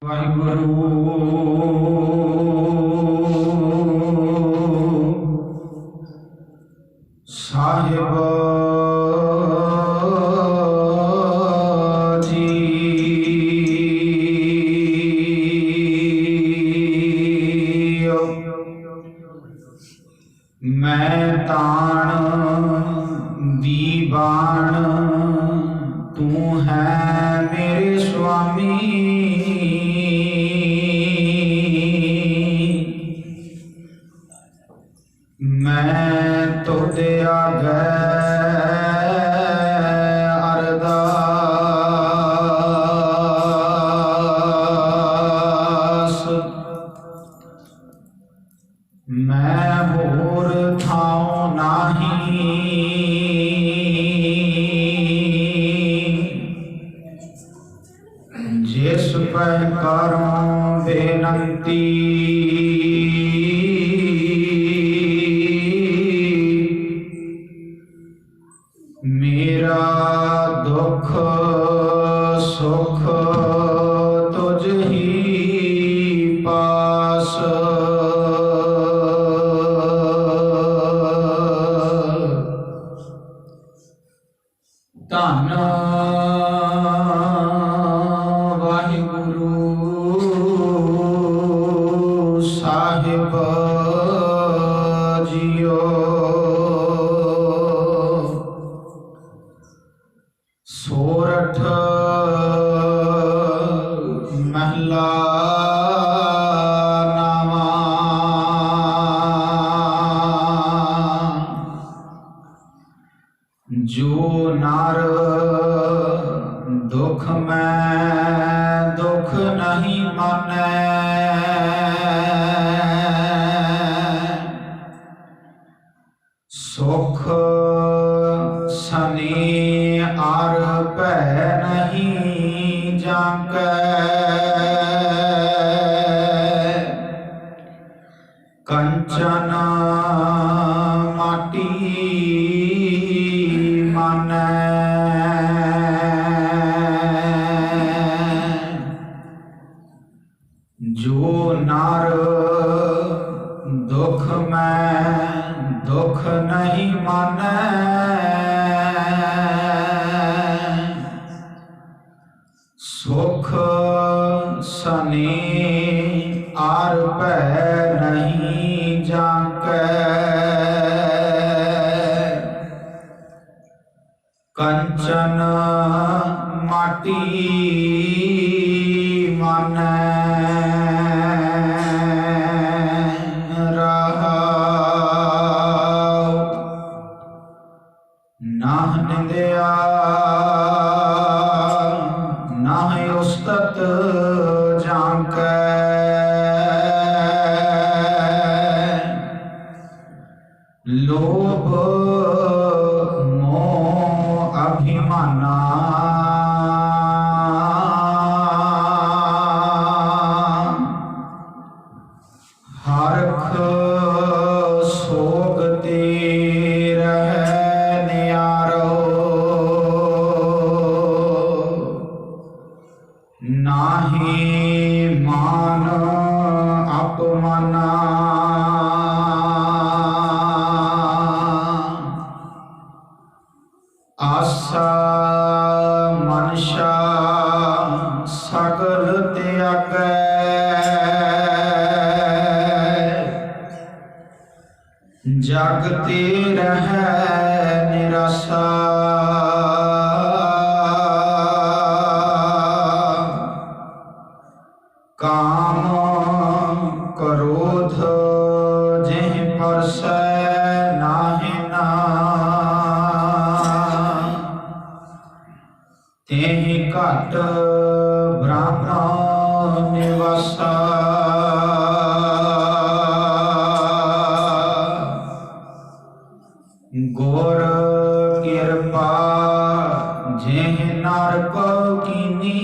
ਵਾਹਿਗੁਰੂ ਸਾਹਿਬ ਜੀ। ਮੈਂ ਤਾਣ ਦੀ ਬਾਣ ਤੂੰ ਹੈ ਮੇਰੇ ਸੁਆਮੀ। मैं तुझे आगे अरदास मैं होर थाओ नाही जिस पर करूं बेनती। मेरा दुख सुख तुझ ही पास। धन वाहिगुरु साहिब जियो। सोरठ महला नामा। जो नर दुख में दुख नहीं माने सुख सने आर भै नहीं जाके। कंचन माटी मानै जो नर दुख में दुख नहीं मानै सुख सने आर भै नहीं जाके। कंचन माटी मानै रहाओ। नाह निंदिया नाह उस्तत जाके। लोभ मोह अभिमाना हरख सोग ते रह नियारो। नाहि मान अपमाना आसा मनशा सगल त्यागै। जगते रह निराशा काम क्रोध जिह परसै नाहि ना। तेहि घट ब्रह्म निवासा। गुर कृपा जिह नर को कीनी।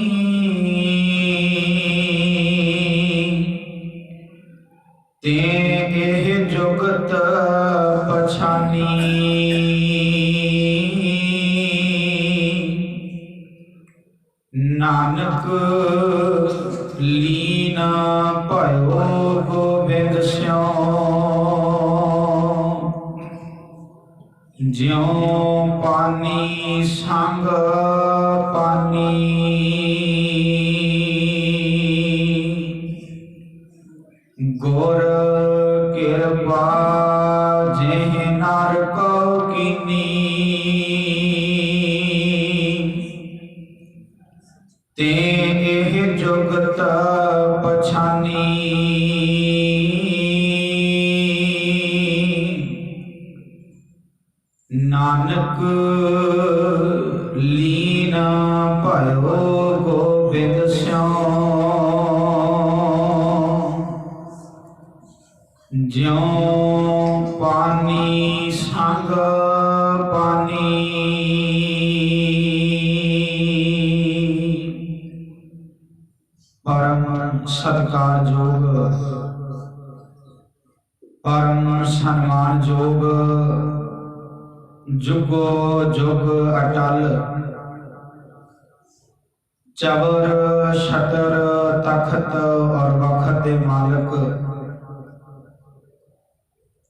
ते एह जुगत पछानी। नानक लीन भयो गोबिंद स्यों। ज्यों पानी संग पानी, गुर कृपा जेह नर को कीनी। ते एह जुगत पछानी, नानक लीन भयो गोबिंद स्यों। ज्यों पानी संग पानी, परम सत्कारयोग, परम सम्मान योग, जुगो जुग अटल, चवर छतर तखत और वखत दे मालक,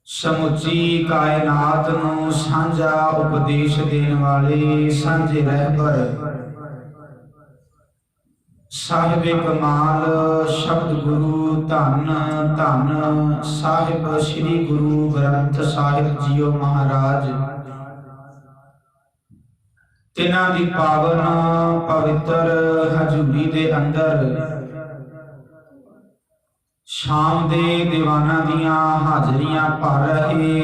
समुची कायनात नूं सांझा उपदेश देने वाले सांझे रहबर साहिब कमाल शब्द गुरु धन धन साहिब श्री गुरु ग्रंथ साहिब जीओ महाराज। तिन्हां दी पावन पवित्र हजूरी दे अंदर शाम दे दीवाना दियां हाजरियां भर रहे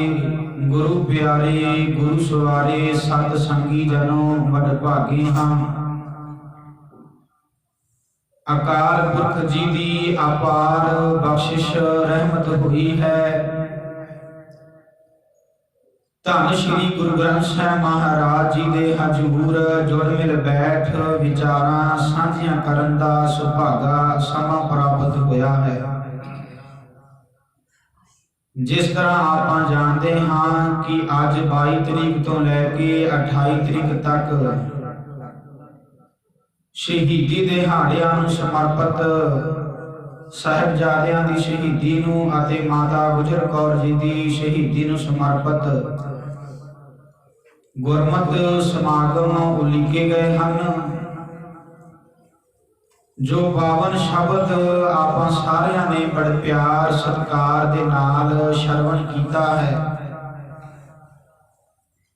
गुरु प्यारे गुरु सवारे सत संगी जनों वडभागे हां। अकाल पुरख जी दी अपार बख्शिश रहमत हुई है। धन श्री गुरु ग्रंथ साहिब महाराज जी दे हजूर जुड़ मिल बैठ विचारां सांझियां करन दा सुभागा समा प्राप्त होया है। जिस तरह आप जानते हाँ कि अज 22 तरीक तो लैके 28 तरीक तक शहीदी दिहाड़ियां नूं समर्पित साहिबजादियां दी शहीदी नूं अते माता गुजर कौर जी दी शहीदी नूं समर्पित गुरमत समागम उलीके गए हैं। जो पावन शब्द आप सारियां ने बड़े प्यार सत्कार दे नाल श्रवण कीता है।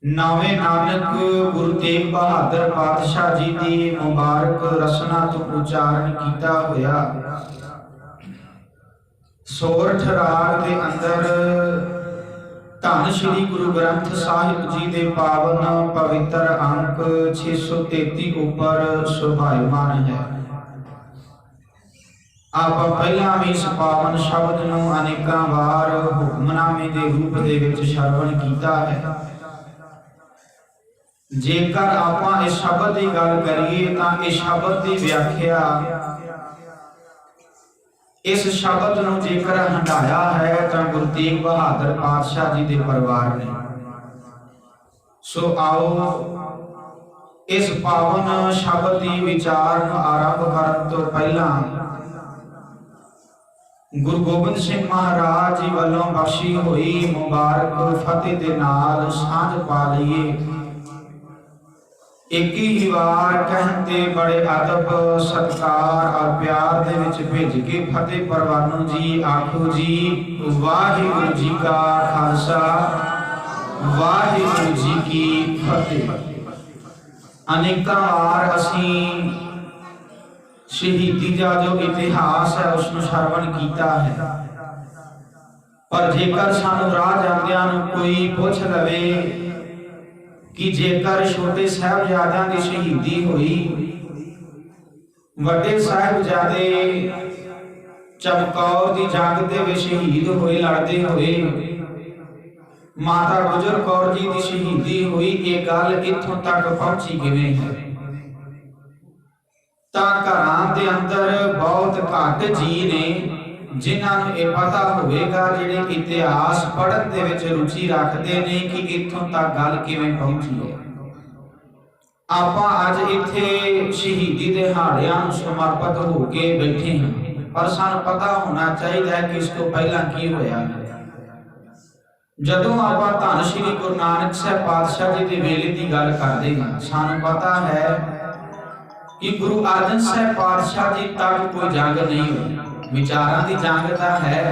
नवे नानक गुरु तेग बहादुर पातशाह जी की मुबारक रसना तो उच्चारण किया होया। सोरठ राग के अंदर धन श्री गुरु ग्रंथ साहिब जी के पावन पवित्र अंक 633 ऊपर शोभायमान है। आप पहला भी इस पावन शब्द नूं अनेकां वार हुक्मनामे के रूप दे विच श्रवण किया है। जेकर आप इस शब्द की गल करिए तो इस शब्द की व्याख्या इस शब्द नूं जेकर हंडाया है तो गुरु तेग बहादुर पातशाह जी के परिवार ने। सो आओ इस पावन शब्द की विचार आरंभ करन तो पहला गुरु गोबिंद सिंह महाराज जी वालों बख्शी हुई मुबारक फतेह दे नाल सांझ पा लईए। एक ही बार कहते बड़े अदब सत्कार और प्यार दे विच भेज के फतेह परवानू जी आखो जी वाहिगुरु जी का खालसा वाहिगुरु जी की फतेह। अनेकां वार असीं शहीदी का जो इतिहास है उसनूं श्रवण किया है, पर जेकर सानू राह जांदियां नूं कोई पुछ लवे कि जेकर छोटे साहिबजादियां दी शहीदी हुई, वड्डे साहिबजादे चमकौर दी जंग दे विच शहीद होए लड़दे होए, माता गुजर कौर जी दी शहीदी हुई, ये गल इत्थों तक पहुंची किवें है? तां घरां दे अंदर बहुत घट जी ने जिन्हां नूं ये पता होवेगा, जिहड़े इतिहास पढ़न दे विच रुचि रखदे ने कि इत्थों तक गल किवें पहुंची है। आपां अज इत्थे शहीदी दिहाड़ियां नूं समर्पित हो के बैठे हां। पर सानू पता होना चाहिए कि इस तो पहला की होया है। जदों आपां धन श्री गुरु नानक साहब पातशाह जी दे वेले दी गल करदे हां, सानू पता है कि गुरु अर्जन साहब पातशाह जी तक कोई जंग नहीं हुई। विचारां दी जंग तां है,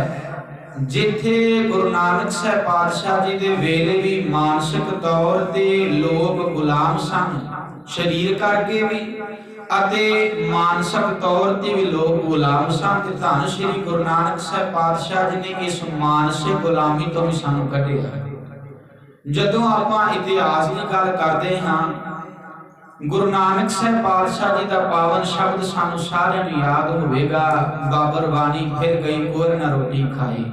जिथे गुरु नानक साहब पातशाह जी दे वेले भी मानसिक तौर ते लोग गुलाम सन, शरीर करके भी अते मानसिक तौर ते भी लोग गुलाम सन। ते धन श्री गुरु नानक साहब पातशाह जी ने इस मानसिक गुलामी तो भी सानू कढिया। जदों आपां इतिहास की गल करते हाँ, गुरु नानक साहब पातशाह जी का पावन शब्द सानू सारिआं नूं याद होवेगा, बाबर वाणी फिर गई कोर न रोटी खाई।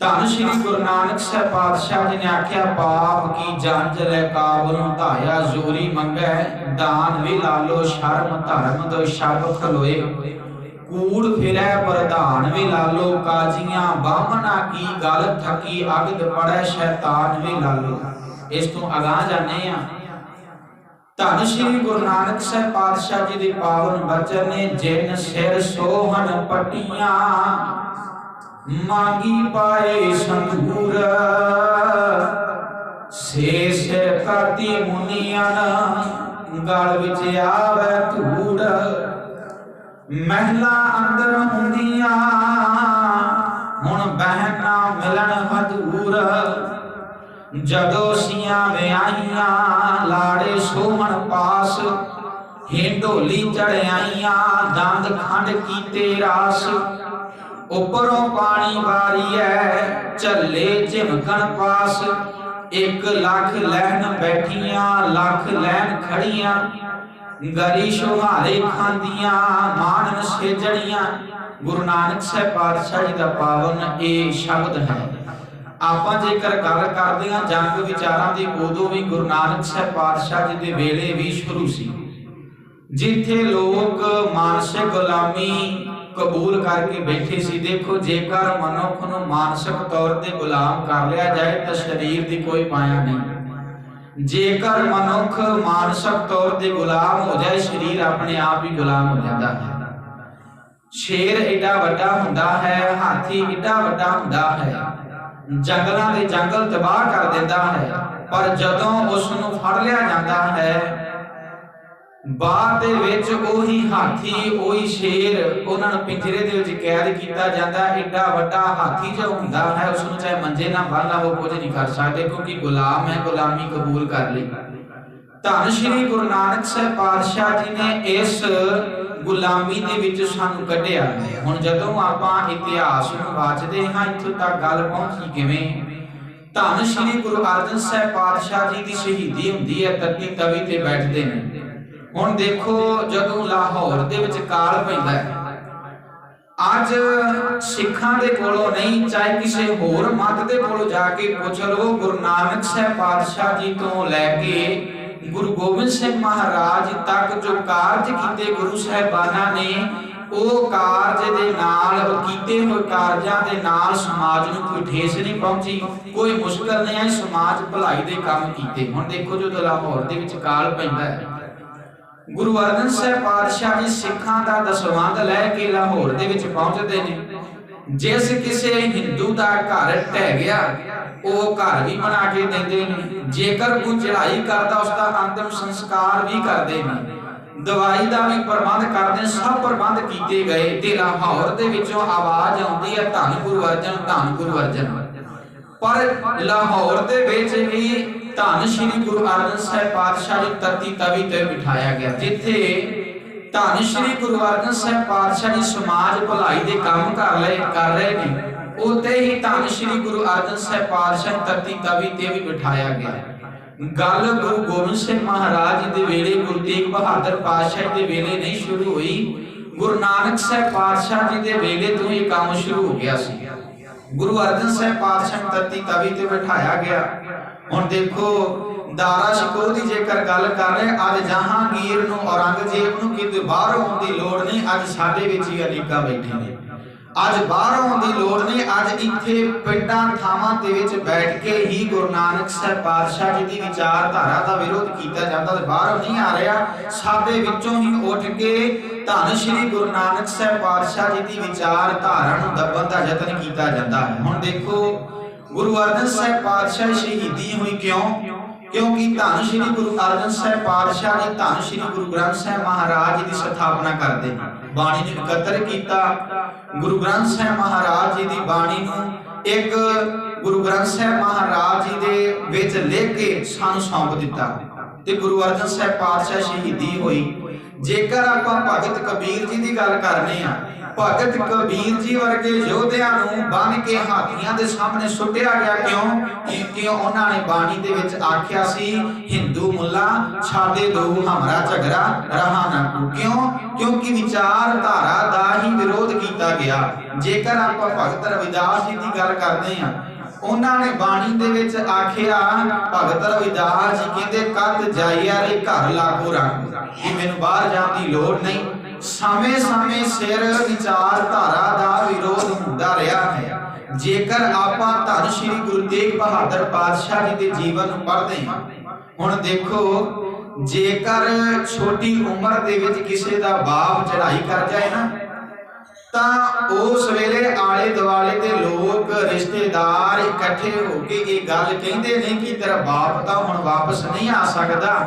धन श्री गुरु नानक साहब पातशाह जी ने आख्या, पाप की जंज लै काबल धाया, जोरी मंगै दान भी लालो, शर्म धर्म दो शब खलोए, कूड़ फिरै प्रधान भी लालो, काजियां बामना की गल थकी, अगद पड़ै शैतान भी लालो। इस तो अगां जाने आ, धन श्री गुरु नानक साहब पातशाह जी दे पावन बचन ने, जिन सिर सोहन पट्टियां मांगी पाए संगूर, से सिर करती मुनियन गल विच आवे धूड़, महला अंदर हुंदियां हुण बहना मिलन हदूर, जदों सियां विआहियां लाड़े सोहन पास, हिंडोली चढ़ाइयां दंद खंड कीते रास, उपरों पानी वारीए झल्ले झिमकन पास, 1 लाख लहन बैठियां लाख लहन खड़ियां, गरी शुहारे खांदियां मानन सेजड़ियां। गुरु नानक साहब पातशाह जी का पावन ये शब्द है। आपां जेकर गल करदे हां जंग विचारां दी, उदों भी गुरु नानक साहब पातशाह जी दे वेले भी शुरू सी, जिथे लोग मानसिक गुलामी कबूल करके बैठे सी। देखो, जेकर मनुख नूं मानसिक तौर ते गुलाम कर लिया जाए तो शरीर की कोई पाया नहीं। जेकर मनुख मानसिक तौर ते गुलाम हो जाए, शरीर अपने आप ही गुलाम हो जाता है। शेर एडा वड्डा हुंदा है, हाथी एडा वड्डा हुंदा है, जंगलां दे जंगल तबाह कर देता है, पर जदों उस नूं फड़ लिया जाता है, बाद दे विच ओही हाथी ओही शेर उन्हां नूं पिंजरे दे विच कैद कीता जाता। एडा वड्डा हाथी जो हुंदा है, उस नूं चाहे मंजे ना बन ला, वो कुछ नहीं कर सकते, क्योंकि गुलाम है, गुलामी कबूल कर ली। धन श्री गुरु नानक साहब पातशाह जी ने इस गुलामी दे विच सानू कढिया है। हुण जदों आपां इतिहास नूं वाचदे हां, इत्थों तक गल पहुंची किवें? धन श्री गुरु अर्जन साहब पातशाह जी दी शहीदी हुंदी है, तत्ती तवी ते बैठदे ने। हुण देखो, जदों लाहौर दे विच काल पैंदा है, अज सिखां दे कोलों नहीं, चाहे किसी होर मत दे कोलों जाके पुछ लो, गुरु नानक साहब पातशाह जी तो लैके गुरु गोबिंद सिंह महाराज तक जो कारज कीते गुरु साहिबाना ने, वो कारज दे नाल कीते हुए कारजां दे नाल समाज नूं कोई ठेस नहीं पहुंची, कोई मुश्किल नहीं आई, समाज भलाई दे काम कीते। हुण देखो, जो लाहौर दे विच काल पैंदा है, गुरु अर्जन साहब पातशाह जी सिखां दा दसवंध लैके लाहौर दे विच पहुंचदे ने। जिस किसी हिंदू दा घर ढह गया, वो घर भी बना के देंदे ने, जेकर कोई चढ़ाई करता उसका अंतिम संस्कार भी करते हैं, दवाई का भी प्रबंध करते, सब प्रबंध किए गए। ते लाहौर दे विचों आवाज आउंदी है, धन गुरु अर्जन, धन गुरु अर्जन। पर लाहौर दे विच ही धन श्री गुरु अर्जन साहब पातशाह जी तत्ती तवी ते बिठाया गया, जिथे धन श्री गुरु अर्जन साहब पातशाह जी समाज भलाई दे काम कर रहे ने, उते ही धन श्री गुरु अर्जन साहब पातशाह तत्ती तवी ते भी बिठाया गया। गल गुरु गोबिंद सिंह महाराज जी दे वेले, गुरु तेग बहादुर पातशाह दे वेले नहीं शुरू हुई, गुरु नानक साहब पातशाह जी दे वेले तो ही काम शुरू हो गया सी। गुरु अर्जन साहब पातशाह तत्ती तवी ते बिठाया गया। हुण देखो, दारा शिकोह दी जेकर गल कर रहे, अज जहांगीर नूं औरंगजेब नूं किते बाहरों आउण दी लोड़ नहीं, अज साडे विच ही अलीका बैठे ने। अज बाहरों आउण दी लोड़ नहीं, अज इत्थे पिंडां थावां दे विच बैठ के ही गुरु नानक साहब पातशाह जी दी विचारधारा दा विरोध कीता जांदा, ते बाहरों नहीं आ रहा, साडे विचों ही उठ के ਧੰਨ ਸ਼੍ਰੀ ਗੁਰੂ ਨਾਨਕ ਸਾਹਿਬ ਪਾਤਸ਼ਾਹ ਜੀ ਦੀ ਵਿਚਾਰਧਾਰਾ ਨੂੰ ਦੱਬਣ ਦਾ ਯਤਨ ਕੀਤਾ ਜਾਂਦਾ ਹੈ। ਹੁਣ ਦੇਖੋ ਗੁਰੂ ਅਰਜਨ ਸਾਹਿਬ ਪਾਤਸ਼ਾਹ ਸ਼ਹੀਦੀ ਹੋਈ ਕਿਉਂ? क्योंकि धन श्री गुरु अर्जन साहब पातशाह जी धन श्री गुरु ग्रंथ साहब महाराज जी की स्थापना करते हैं। बाणी ने एकत्र किया, गुरु ग्रंथ साहब महाराज जी की बाणी नूं एक गुरु ग्रंथ साहब महाराज जी दे विच लिख के सानू सौंप दिता ते गुरु अर्जन साहब पातशाह शहीदी हुई। जेकर आपां भगत कबीर जी की गल करने आ, भगत कबीर जी वर्गे योधियां नूं बन के हाथियां दे सामने सुटिया गया क्यों? क्योंकि उन्हां ने बाणी दे विच आख्या सी हिंदू मुल्ला छाड़े दो हमारा झगड़ा रहा ना क्यों? क्योंकि विचारधारा दा ही विरोध किया गया। जेकर आपां भगत रविदास जी की गल करते हैं, उन्होंने बाणी दे विच आखिया भगत रविदास जी कहते कद जाइया रे घर लागो रख कि मैनू बाहर जाण दी लोड़ नहीं। समय समय सिर विचारधारा दा विरोध हुंदा रहा है। जेकर आपां धन श्री गुरु तेग बहादुर पातशाह जी दे जीवन नूं पढ़दे हां, हुण देखो जेकर छोटी उम्र दे विच किसी दा बाप चढ़ाई कर जाए ना तां उस वेले आले दुआले दे लोग रिश्तेदार इकट्ठे होके ये गल कहंदे ने कि तेरा बाप तां हुण वापस नहीं आ सकदा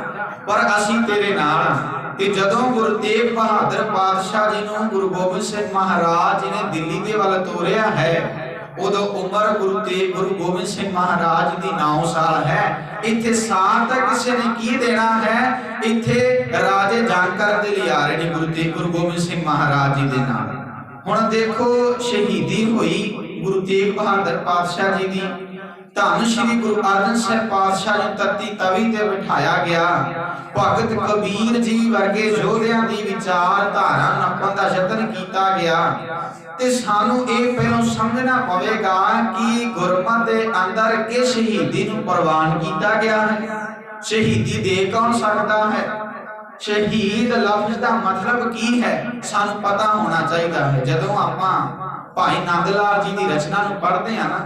पर असीं तेरे नाल। ते जदों गुरु तेग बहादुर पातशाह जी नूं गुरु गोबिंद सिंह महाराज जी ने दिल्ली दे वल तोरिया है, उदों उम्र गुरु गोबिंद सिंह महाराज दी 9 साल है। इत्थे साथ तक किसी ने की देना है, इत्थे राजे जानकर दे लिया रहे ने गुरु गोबिंद सिंह महाराज जी दे नाल। हुण देखो शहीदी हुई गुरु तेग बहादुर पातशाह जी दी। धन श्री गुरु अर्जन साहब पातशाह जी तत्ती तवी ते बिठाया गया। भगत कबीर जी वर्गे योधियां दी विचारधारा नपण दा यतन किया गया। ते सानू ये पहलों समझना पवेगा कि गुरमत दे अंदर किस शहीदी नूं प्रवान किया गया है। शहीदी दे कौन सकता है? शहीद लफ्ज का मतलब की है सानू पता होना चाहिए है। जदों आपां भाई नंद लाल जी की रचना नूं पढ़ते हैं ना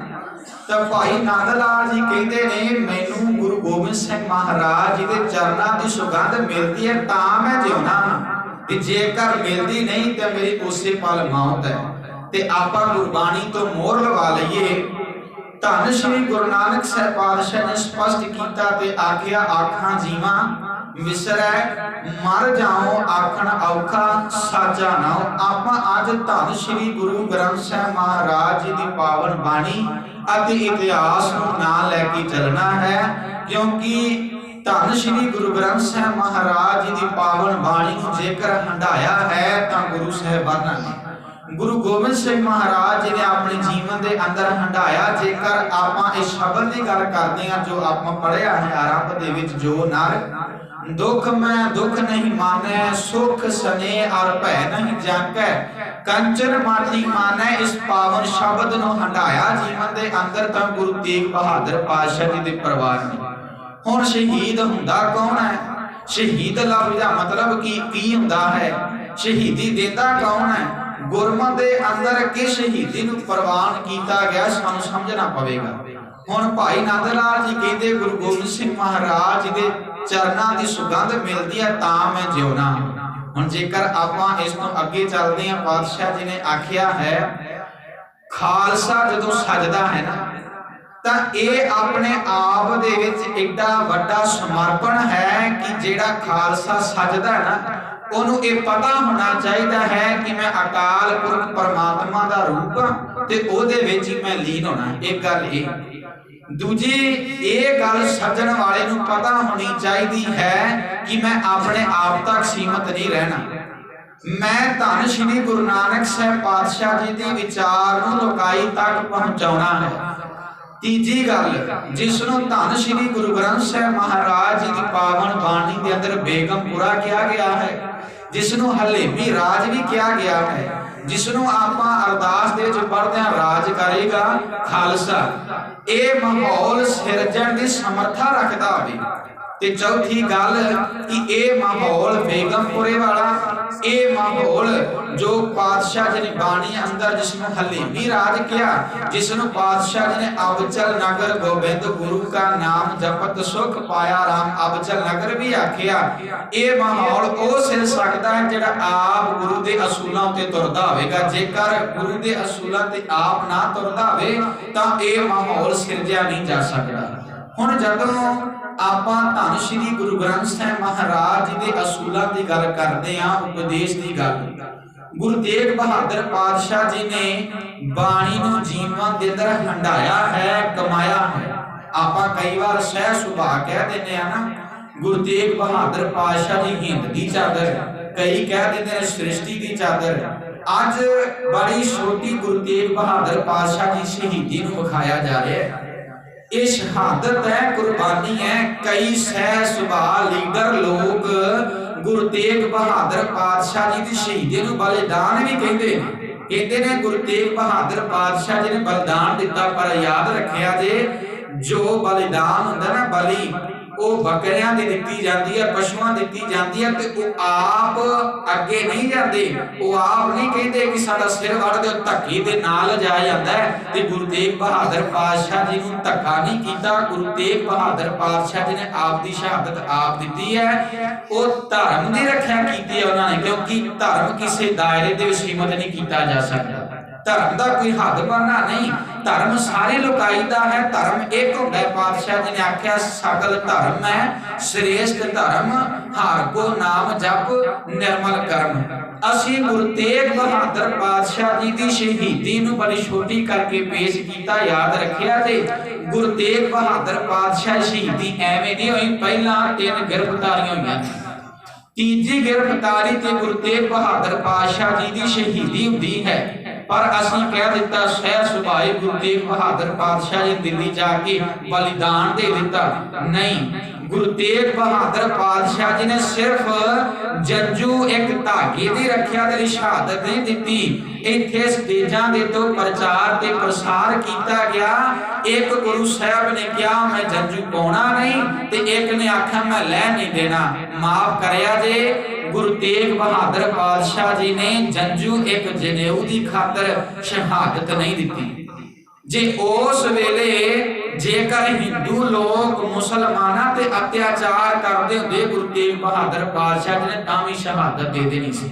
तो भाई नंद लाल जी कहते ने मैनू गुरु गोबिंद सिंह महाराज जी के चरणों की सुगंध मिलती है तां मैं जिउना, ते जेकर मिलती नहीं तो मेरी उसे पल मौत है। ते आपां गुरबाणी तो मोहर लवा लईए। धन श्री गुरु नानक साहब पातशाह ने स्पष्ट किया ते आखिया आखां जीवा विसरै मर जाओ आखण औखा साजा नाओ। आपां अज धन श्री गुरु ग्रंथ साहब महाराज जी की पावन बाणी अति इतिहास नूं नाल लैके चलना है, क्योंकि धन श्री गुरु ग्रंथ साहब महाराज जी की पावन बाणी नूं जेकर हंडाया है तां गुरु साहिबाना ने गुरु गोबिंद सिंह महाराज जी ने अपने जीवन के अंदर हंडाया। जेकर आपां इस शब्द की गल करते हैं जो आपां पढ़िया है आरंभ दे विच, जो नर दुख में दुख नहीं माने सुख सने और भय नहीं जाके कंचन माटी माने इस पावन शब्द नूं हंडाया जीवन के अंदर तां गुरु तेग बहादुर पातशाह जी दे परिवार ने। हुण शहीद हुंदा कौन है? शहीद लफ्ज़ दा मतलब की हुंदा है? शहीदी देता कौन है? गुरमत दे अंदर किस शहीदी नूं प्रवान किया गया सानू समझना पवेगा। हुण भाई नंद लाल जी कहते गुरु गोबिंद सिंह महाराज दे चरणों की सुगंध मिलती है तां मैं जिउना। हुण जेकर आपां इस तों अगे चलदे हां, पातशाह जी ने आखिया है खालसा जदों सजदा है ना तां ये अपने आप दे विच एडा वड्डा समर्पण है कि जेड़ा खालसा सजदा है ना ओनू ये पता होना चाहिए है कि मैं अकाल पुरख परमात्मा का रूप हाँ ते ओदे विच ही मैं लीन होना। एक गल ये, दूजी ये गल सजण वाले नू पता होनी चाहिए है कि मैं अपने आप तक सीमित नहीं रहना, मैं धन श्री गुरु नानक साहब पातशाह जी के विचार नू लोकाई तक पहुंचाउणा है। तीजी गल, जिसनों धन श्री गुरु ग्रंथ साहब महाराज जी की पावन बाणी के अंदर बेगमपुरा किया गया है, जिसनों हलेमी राज भी किया गया है, जिसनों आपां अरदास दे विच पढ़दे हां राज करेगा खालसा, ये माहौल सिरजण की समर्था रखता होवे ते चौथी गल कि ये माहौल बेगमपुरे वाला, ये माहौल जो पातशाह जी ने बाणी अंदर जिसनों हलीमी राज किया, जिसनों पातशाह जी ने अबचल नगर गोबिंद गुरु का नाम जपत सुख पाया राम अबचल नगर भी आखिया। ये माहौल वो सिर सकता है जिहड़ा आप गुरु के असूलों ते तुरदा होवेगा। जेकर गुरु के असूलों ते आप ना तुरदा होवे तां ये माहौल सिरजिया नहीं जा सकता। हुण जदों आपां धन श्री गुरु ग्रंथ साहिब महाराज जी के असूलों की गल करते हैं, उपदेश की गल, गुरु तेग बहादुर पातशाह जी ने बाणी नूं जीवन दे अंदर हंडाया है, कमाया है। आपां कई बार सह सुभा कह देने हैं ना, गुरु तेग बहादुर पातशाह जी हिंद की चादर, कई कह देते हैं सृष्टि की चादर। अज बड़ी छोटी गुरु तेग बहादुर पातशाह जी शहीदी नूं विखाया जा रहा है। ये शहादत है, कुर्बानी है। कई सह सुभा लीडर लोग गुरु तेग बहादुर पातशाह जी की शहीदी नूं बलिदान भी कहते ने। गुरु तेग बहादुर पातशाह जी ने बलिदान दिता, पर याद रखिया जे जो बलिदान हुंदा ना बलि, वो बकरियां दी दित्ती जाती है, पशुआं दित्ती जाती है, ते वो आप अगे नहीं जाते। वो आप नहीं कहते कि साडा सिर वड़ दे, धक्के दे नाल जाया जाता है। ते गुरु तेग बहादुर पातशाह जी नूं धक्का नहीं कीता। गुरु तेग बहादुर पातशाह जी ने आप दी शहादत आप दित्ती है। वो धर्म दी रखिया कीती है उन्होंने, क्योंकि धर्म किसी दायरे दे विच सीमित नहीं कीता जा सकता। धर्म का कोई हद बनना नहीं, धर्म सारे लोकाई दा है। धर्म एक होता है। पातशाह जी ने आख्या सकल धर्म है श्रेष्ठ धर्म, हर को नाम जप निर्मल कर्म। असी गुरु तेग बहादुर पातशाह जी की शहीदी नूं बड़ी छोटी करके पेश किया। याद रखिया जे गुरु तेग बहादुर पातशाह शहीदी एवें नहीं हुई, पहला 3 गिरफ्तारियां हुई। तीजी गिरफ्तारी ते गुरु तेग बहादुर पातशाह जी की शहीदी हुंदी है, पर असीं कह दिता सह सुभाए गुरु तेग बहादुर पातशाह जी दिल्ली जाके बलिदान दे दिता। नहीं, गुरु तेग बहादुर पातशाह जी ने सिर्फ जंजू एक धागे दी रखिया दी शहादत नहीं दिती। इत्थे स्टेजां दे तो प्रचार ते प्रसार किया गया। एक गुरु साहब ने कहा मैं जंजू पाउणा नहीं, ते एक ने आख्या मैं लै नहीं देना। माफ करया जे गुरु तेग बहादुर पातशाह जी ने जंजू एक जनेऊ दी खातर शहादत नहीं दिती। जे उस वेले जेकर हिंदू लोग मुसलमाना ते अत्याचार करते हुंदे गुरु तेग बहादुर पातशाह जी ने तां भी शहादत दे देनी सी।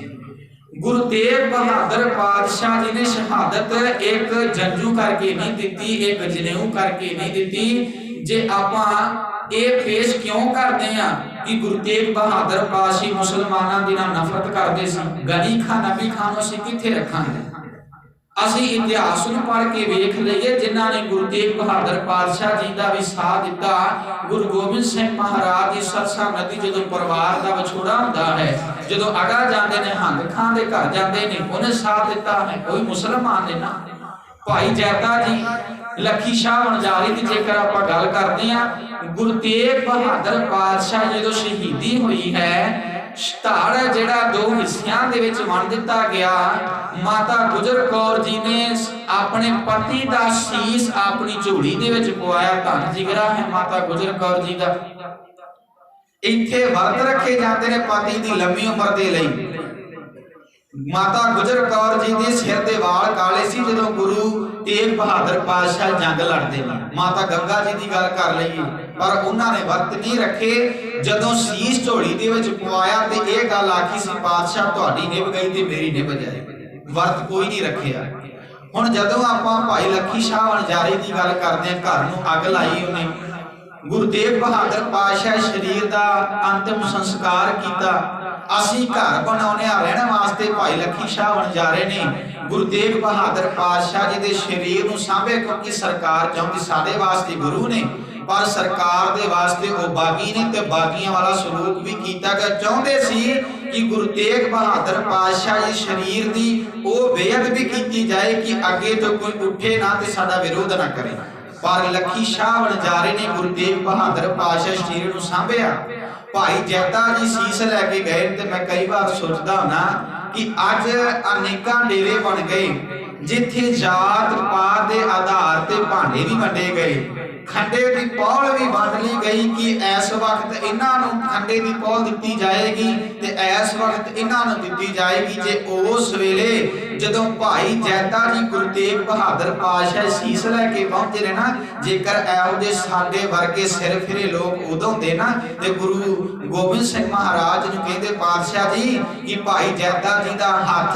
गुरु तेग बहादुर पातशाह जी ने शहादत एक जंजू करके नहीं दिती, एक जनेऊ करके नहीं दिती। जे आपां ये पेश क्यों करते हैं कि गुरु तेग बहादुर पातशाह मुसलमाना दी नाल नफरत करते सी, गनी खान नबी खान असीं कित्थे रखांगे? असीं इतिहास नूं पढ़ के वेख लईए जिन्हां ने गुरु तेग बहादुर पातशाह जी दा भी साथ दिता। गुरु गोबिंद सिंह महाराज दी सरसा नदी जदों परिवार दा विछोड़ा हुंदा है, जदों अगा जांदे ने हंग खां दे घर जांदे ने, उन्हें साथ दिता है कोई मुसलमान ने ना। भाई जैता जी लखी शाह वणजारी की जेकर आपां गल करदे हां, गुरु तेग बहादुर पातशाह जदों शहीदी हुई है, धड़ जिहड़ा 2 हिस्सियां दे विच वंड दिता गया। माता गुजर कौर जी ने अपने पति दा शीश अपनी झोली दे विच पवाया। धन जिगरा है माता गुजर कौर जी दा। इत्थे वर्त रखे जाते ने पति दी लंबी उम्र दे लई। माता गुजर कौर जी दे सिर दे वाल काले सी जदों गुरु तेग बहादुर पातशाह जंग लड़ते ने। माता गंगा जी की गल कर लईए, पर उन्होंने वर्त नहीं रखे। जदों शीश झोली दे विच पवाया ते इह गल आखी सी पातशाह तुहाडी निभ गई ते मेरी निभ जाए। वर्त कोई नहीं रखिया। हुण जदों आपां भाई लखी शाह वणजारी की गल करदे हां, घर नूं अग लाई उन्हें। गुरु तेग बहादुर पातशाह शरीर का अंतिम संस्कार किया। असीं घर बनाउने रहने वास्ते भाई लखी शाह वणजारे ने गुरु तेग बहादुर पातशाह जी के शरीर नूं सांभे, क्योंकि सरकार चाहुंदी साडे वास्ते गुरु ने, पर सरकार दे वास्ते वो बागी ने ते बागियां वाला सलूक भी किया गया। चाहुंदे सी कि गुरु तेग बहादुर पातशाह जी शरीर की वो बेअदबी की जाए कि अगे तो कोई उठे ना ते साडा विरोध ना करे, पर लखी शाह वणजारे ने गुरु तेग बहादुर पातशाह शरीर नूं सांभिया। भाई जैता जी शीश लैके गए ते मैं कई बार सोचदा हुंदा कि अज अनेकां डेरे बन गए जिथे जात पात के आधार ते भांडे भी वंडे गए। खंडे की पौल भी वंड ली गई कि इस वक्त इन्हां खंडे की पौल दी जाएगी ते इस वक्त इन्हां दी जाएगी। जे उस वेले जदों भाई जैता जी गुरु तेग बहादुर पातशाह सीस लैके पहुंचे ने ना, जेकर इहो जे साडे वर्गे सिर फिरे लोग उदों दे ना ते गुरु गोबिंद सिंह महाराज नूं कहंदे पातशाह जी कि भाई जैता जी दा हथ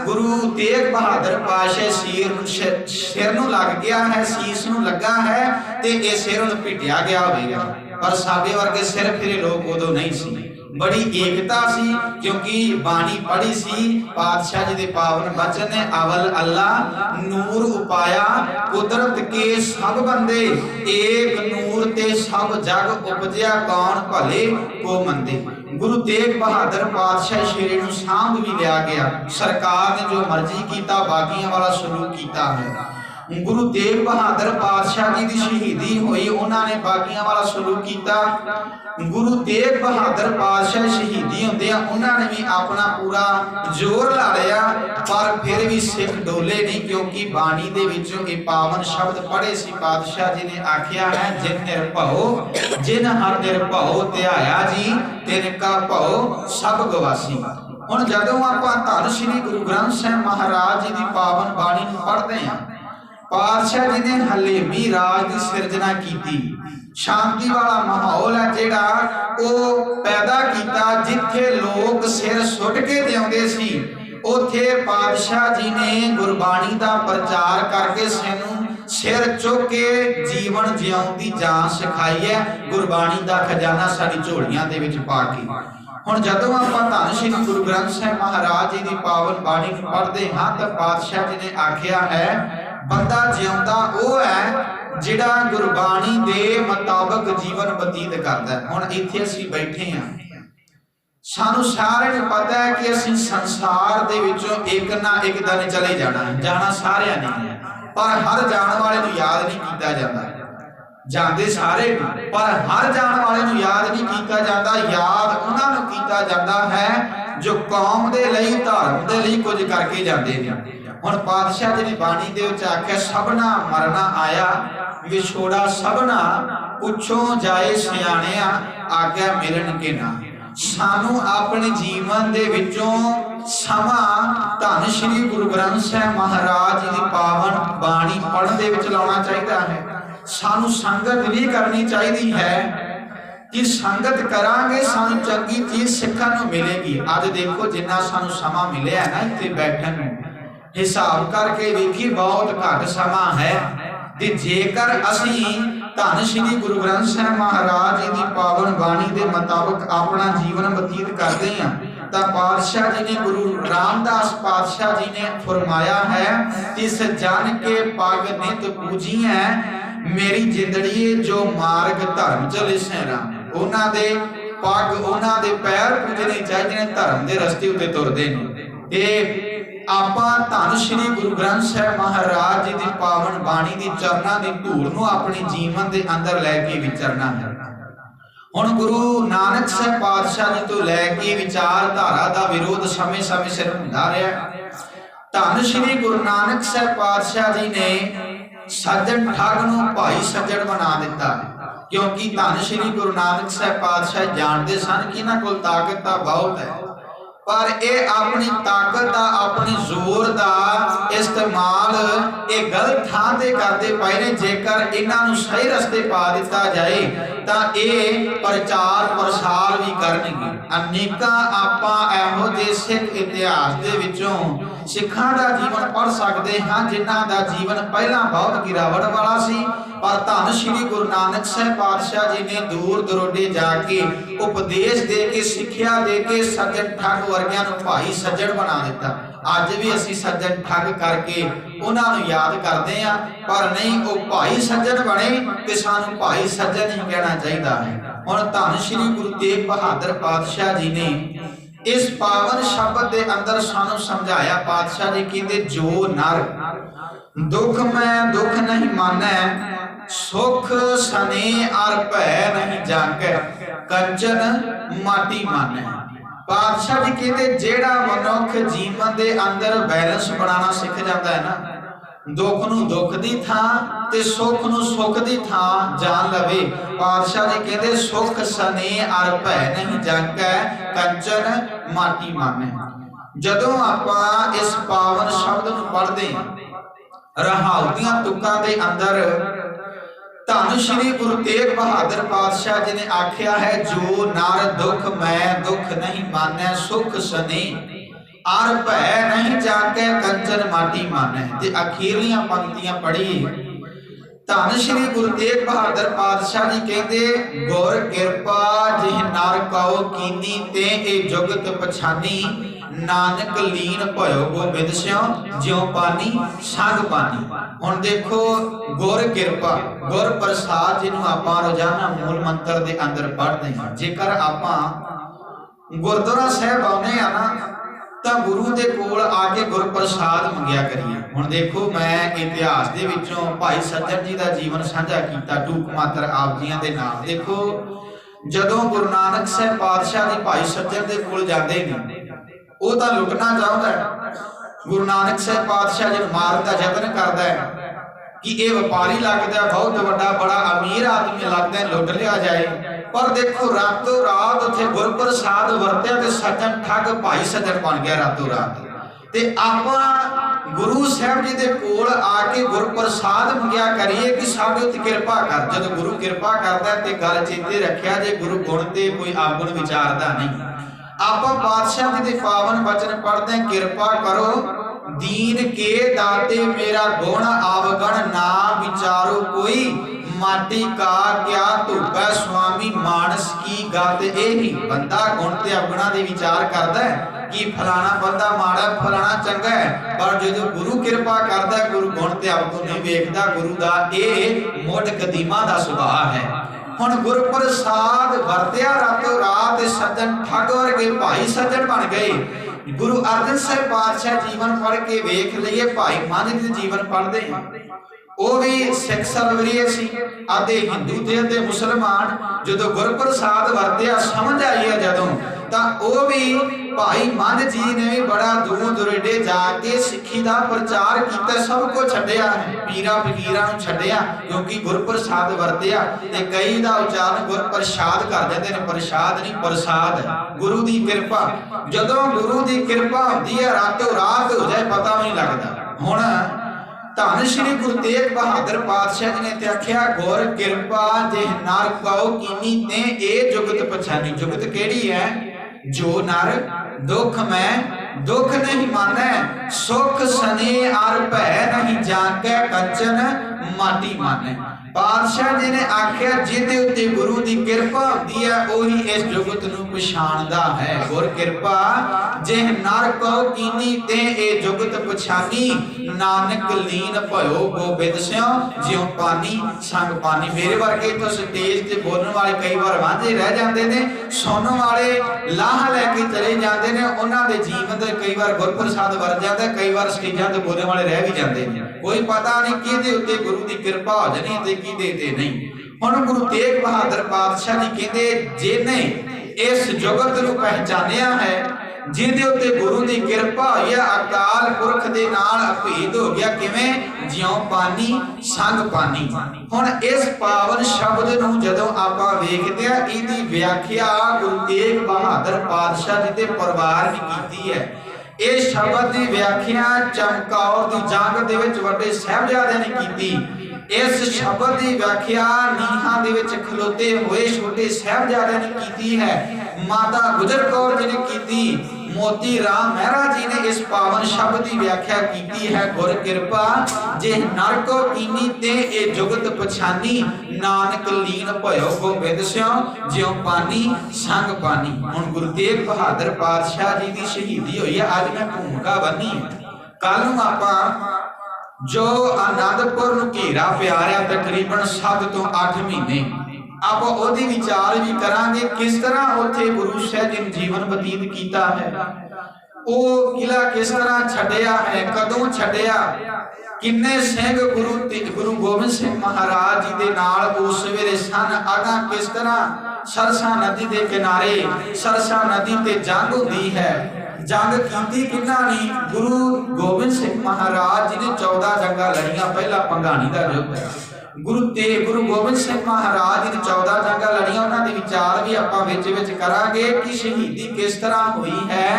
गुरु तेग बहादुर पातशाह सिर नूं लग गया है, सीस नूं लगा है ते इह सिर नूं पिटिया गया होवेगा। पर साडे वर्गे सिर फिरे लोग उदों नहीं सी। बड़ी एकता सी क्योंकि बाणी पढ़ी सी पातशाह जी दे पावन वचन ने, अवल अल्लाह नूर उपाया कुदरत के सब बंदे, एक नूर ते सब जग उपजया कौन भले को मंदे। गुरु तेग बहादुर पातशाह शेरे नूं सांभ भी लिया गया। सरकार ने जो मर्जी कीता बागियां वाला सलूक कीता है। गुरु तेग बहादुर पातशाह जी की शहीदी हुई, उन्होंने बागियां वाला सलूक किया। गुरु तेग बहादुर पातशाह शहीदी होंदे उन्होंने भी अपना पूरा जोर ला लिया, पर फिर भी सिख डोले नहीं, क्योंकि बाणी दे विचों ये पावन शब्द पढ़े सी। पातशाह जी ने आख्या है, जिन निर्भव जिन हर निर्भव ध्याया जी तिन का भव सब गवासी। हुण जदों आपां धन श्री गुरु ग्रंथ साहिब महाराज जी की पावन बाणी नूं पढ़दे हां, पातशाह जी ने हलेमी राज की सिरजना की, शांति वाला माहौल है जिहड़ा वो पैदा किया, जिथे लोग सिर सुट के जिउंदे सी उथे पातशाह जी ने गुरबाणी का प्रचार करके सानू सिर चुक के जीवन जिउण दी जान सिखाई है। गुरबाणी का खजाना साडी झोलियां दे विच पा के। हुण जदों आपां धन श्री गुरु ग्रंथ साहिब महाराज जी की पावन बाणी पढ़दे हां तां पातशाह जी ने आख्या है, बंदा जिउंदा वो है जिहड़ा गुरबाणी दे मुताबिक जीवन बतीत करदा है। हुण इत्थे असीं बैठे हां, सानू सारे नूं पता है कि असीं संसार दे विचों एक ना एक दिन चले जाना है। जाना सारिਆਂ ने, पर हर जाण वाले नूं याद नहीं कीता जांदा। जांदे सारे पर हर जाण वाले नूं याद नहीं कीता जांदा। याद उन्हां नूं कीता जांदा है जो कौम दे लई धर्म दे लई कुछ करके जांदे ने। हुण पातशाह जी ने बाणी दे विच आख्या, सबना मरना आया विछोड़ा सबना, पुछो जाए सियाणिया आग्या मिलन के ना। सानू अपने जीवन दे विचों समा धन श्री गुरु ग्रंथ साहिब महाराज जी की पावन बाणी पढ़न दे विच लाउणा चाहिदा है। सानू संगत भी करनी चाहिदी है कि संगत करांगे सानू चंगी चीज सिखण नूं मिलेगी। अज देखो जिन्ना सानू समा मिलिया ना इत्थे बैठण नूं, हिसाब करके देखिए बहुत घट समा है। ते जेकर असी धन श्री गुरु ग्रंथ साहिब महाराज जी की पावन बाणी के मुताबिक अपना जीवन बतीत करते हैं तो पातशाह जी ने गुरु रामदास पातशाह जी ने फरमाया है, इस जन के पग नित पूजी है मेरी जिंदड़ी जो मार्ग धर्म चले सैरा। उन्हां दे पग उन्हां दे पैर पूजने चाहिए, धर्म के रस्ते उत्ते तुरदे ने। आपां धन श्री गुरु ग्रंथ साहिब महाराज जी की पावन बाणी की चरना की धूल नूं अपने जीवन के अंदर लैके विचरना है। हुण गुरु नानक साहिब पातशाह जी तो लैके विचारधारा का विरोध समय समय सिर हुंदा रहा। धन श्री गुरु नानक साहिब पातशाह जी ने सज्जन ठग नूं भाई सज्जन बना दिता, क्योंकि धन श्री गुरु नानक साहिब पातशाह जानते सन कि इन्हां कोल ताकत तां बहुत है, पर यह अपनी ताकत का अपने जोर का इस्तेमाल ये गलत थां ते करते पे ने। जेकर इन्हां नूं सही रस्ते पा दिता जाए तो ये प्रचार प्रसार भी करनगे। अनेकां आपां इहो जे सिख इतिहास दे विचों सिखां दा जीवन पढ़ सकते हाँ जिन्हां दा जीवन पहला बहुत गिरावट वाला सी, पर धन श्री गुरु नानक साहिब पातशाह जी ने दूर दरोडे जाके उपदेश दे के सिक्ख्या दे के सज्जन ठग वर्गियां नूं भाई सज्जन बना दिता। अज भी असीं सज्जन ठग करके उन्हां नूं याद करते हैं, पर नहीं वो भाई सज्जन बने ते सानूं भाई सज्जन ही कहना चाहिए है। हुण धन श्री गुरु तेग बहादुर पातशाह जी ने इस पावन शब्द के अंदर सानू समझाया। पातशाह जी कहते, जो नर दुख में दुख नहीं माने, सुख सने और भय नहीं जाके, कंचन माटी माने। पातशाह जी कहते जेड़ा मनुख जीवन के अंदर बैलेंस बनाना सीख जाता है ना, दुख नूं दुख दी थां ते सुख नूं सुख दी थां जान लवे। पातशाह जी कहते सुख सने अर भै नहीं जागै कंचन माटी मानै। जदों आपां इस पावन शब्द नूं पढ़दे रहाउ दीआं तुकां दे अंदर धन श्री गुरु तेग बहादुर पातशाह जी ने आख्या है, जो नर दुख मैं दुख नहीं मानै सुख सने आर भै नहीं जाके कंचन माटी मानै। ते अखीरलियां पंक्तियां पढ़िए। धन श्री गुरु तेग बहादुर पातशाह जी कहते गुर किरपा जिह नर कौ कीनी ते ए जुगत पछानी नानक लीन भयो गोबिंद स्यों ज्यों पानी संग पानी। हुण देखो गुर किरपा गुर प्रसाद जिन्हों आपां रोजाना मूल मंत्र दे अंदर पढ़ते हैं। जेकर आपां गुरुद्वारा साहिब आउने आ ना तां गुरु दे कोल आके गुर प्रसाद मंगिया करिए। हुण देखो मैं इतिहास दे विचों भाई सज्जन जी दा जीवन साझा कीता टूक मात्र आप जियां दे नाल। देखो जदों गुरु नानक साहिब पातशाह जी भाई सज्जन दे कोल जांदे ने वो तो लुटना चाहता है। गुरु नानक साहिब पातशाह जी मारन का यत्न करता है कि यह व्यापारी लगता है, बहुत बड़ा बड़ा अमीर आदमी लगता है, लुट लिया जाए। पर देखो रातों रात उत्थे गुर प्रसाद वरत्या ते सज्जन ठग भाई सज्जन बन गया रातों रात। ते आपां गुरु साहब जी दे कोल आके गुर प्रसाद मंगिया करिए कि साडे उत्ते किरपा कर। जब गुरु किरपा करता है ते गल चेते रखिया जे गुरु गुण ते कोई आवगुण विचारदा नहीं। आप पातशाह जी दे पावन वचन पढ़ते हैं, किरपा करो दीन के दाते मेरा गुण आवगण ना विचारो कोई माटी का क्या धुपै स्वामी मानस की गत। यही बंदा गुण ते अवगुणा दे विचार करता है कि फलाना बंदा माड़ा फलाना चंगा है, पर जो गुरु किरपा करता है गुरु गुण ते अवगुण नहीं वेखदा। गुरु दा ये मुढ़ कदीमा दा सुभाव है। हुण गुर प्रसाद वरत्या रातों रात सज्जन ठग वर्गे भाई सज्जन बन गए। गुरु अर्जन साहिब पातशाह जीवन पढ़ के वेख लीए। भाई मान जी जीवन पढ़ते हैं वो भी सिख सरवरीए सी, आधे हिंदू थे आधे मुसलमान। जो गुर प्रसाद वरत्या समझ आई है जदों तां वो भी भाई मान जी ने भी बड़ा दूरों दुरेडे जाके सिक्खी दा प्रचार किया। सब को छड्डिया है, पीरा फकीरां नूं छड्डिया क्योंकि गुर प्रसाद वरत्या। ते कई दा उच्चारण गुर प्रसाद कर दिंदे ने, प्रसाद नहीं प्रसाद गुरु दी किरपा। जदों गुरु दी किरपा हुंदी है रातों रात हो जाए पता भी नहीं लगता। हुण धन श्री गुरु तेग बहादुर पातशाह जी ने ते आख्या गुर किरपा जिह नर कौ कीनी ते ए जुगत पछानी। जुगत केड़ी है? जो नर दुख में दुख नहीं मानै सुख सने आर भै नहीं जागै कंचन माटी मानै। पातशाह जी ने आख्या जिहदे उत्ते गुरु दी किरपा हुंदी है ओही इस जुगत नूं पछाणदा है। गुर किरपा जिह नर कौ कीनी ते ए जुगत पछानी नानक लीन भयो गोबिंद स्यों ज्यों पानी संग पानी। मेरे वर्गे तो स्टेज ते बोलण वाले कई बार वांझे रह जांदे ने, सुनन वाले लाह लैके चले जांदे ने। उन्हां दे जीवन दे कई बार गुर प्रसाद वर जांदा, कई बार स्टेजां ते बोलण वाले रह भी जांदे ने। कोई पता नहीं किहदे उत्ते गुरु दी किरपा हो जानी ते किहदे ते नहीं। हुण गुरु तेग बहादुर पातशाह जी कहंदे जिहने इस जुगत नूं पहचानिया है, जिहदे उत्ते गुरु दी किरपा होई है, अकाल पुरख दे नाल अभेद हो गया। किवें? ज्यों पानी संग पानी। हुण इस पावन शब्द नूं जदों आपां वेखदे आ इहदी व्याख्या गुरु तेग बहादुर पातशाह जी दे परिवार ने कीती है। इस शब्द की व्याख्या चमकौर दी जंग दे विच वड्डे साहिबजादे ने कीती। इस शब्द की व्याख्या नीहां दे विच खलोते हुए छोटे साहिबजादे ने कीती है। माता गुजर कौर जी ने कीती। मोती राम मेहरा जी ने इस पावन शब्द की व्याख्या की है। गुर किरपा जे नर को कीनी ते ए जुगत पछानी नानक लीन भयो गोबिंद स्यों ज्यों पानी संग पानी। हुण गुरु तेग बहादुर पातशाह जी की शहीदी हुई है। अज मैं भूमिका बनी कल नूं आपां जो आनंदपुर नूं घेरा पिया रहा तकरीबन 7 तो 8 महीने आप ओदी विचार भी करांगे किस तरह उत्थे गुरु साहिब जी जीवन बतीत कीता है। वो किला किस तरह छड्डिया है, कदों छड्डिया, किन्ने सिंह गुरु गोबिंद सिंह महाराज जी दे नाल उस वेले सन। अगा किस तरह सरसा नदी दे किनारे सरसा नदी ते जंग हुंदी है। जंग कीती किन्ना ने? गुरु गोबिंद सिंह महाराज जी ने 14 जंगां लड़ियां। पहला पंघाणी दा युद्ध गुरु गोबिंद सिंह महाराज जी ने 14 जंगां लड़ियां। उन्हां दे विचार भी आपां विच विच करांगे कि शहीदी किस तरह हुई है।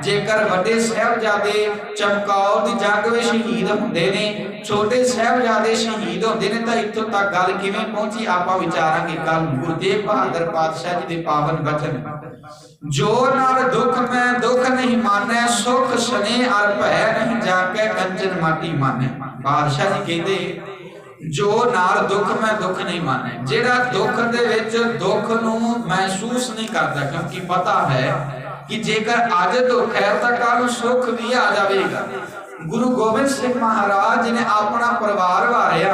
जेकर वड्डे साहिबजादे चमकौर दी जंग विच शहीद हुंदे ने, छोटे साहिबजादे शहीद होंदे ने, तां इत्थों तक गल किवें पहुंची आपां विचारांगे कल। गुरु तेग बहादुर पातशाह जी दे पावन वचन, जो नर दुख में दुख नहीं माने, सुख सने अर भय नहीं जाके कंचन माटी माने। बादशाह जी कहते जो नाल दुख में दुख नहीं माने, जेड़ा दुख दे विच दुख नूं महसूस नहीं करता, क्योंकि पता है कि जेकर अज दुख है तो कल सुख भी आ जाएगा। गुरु गोबिंद सिंह महाराज जी ने अपना परिवार वारिया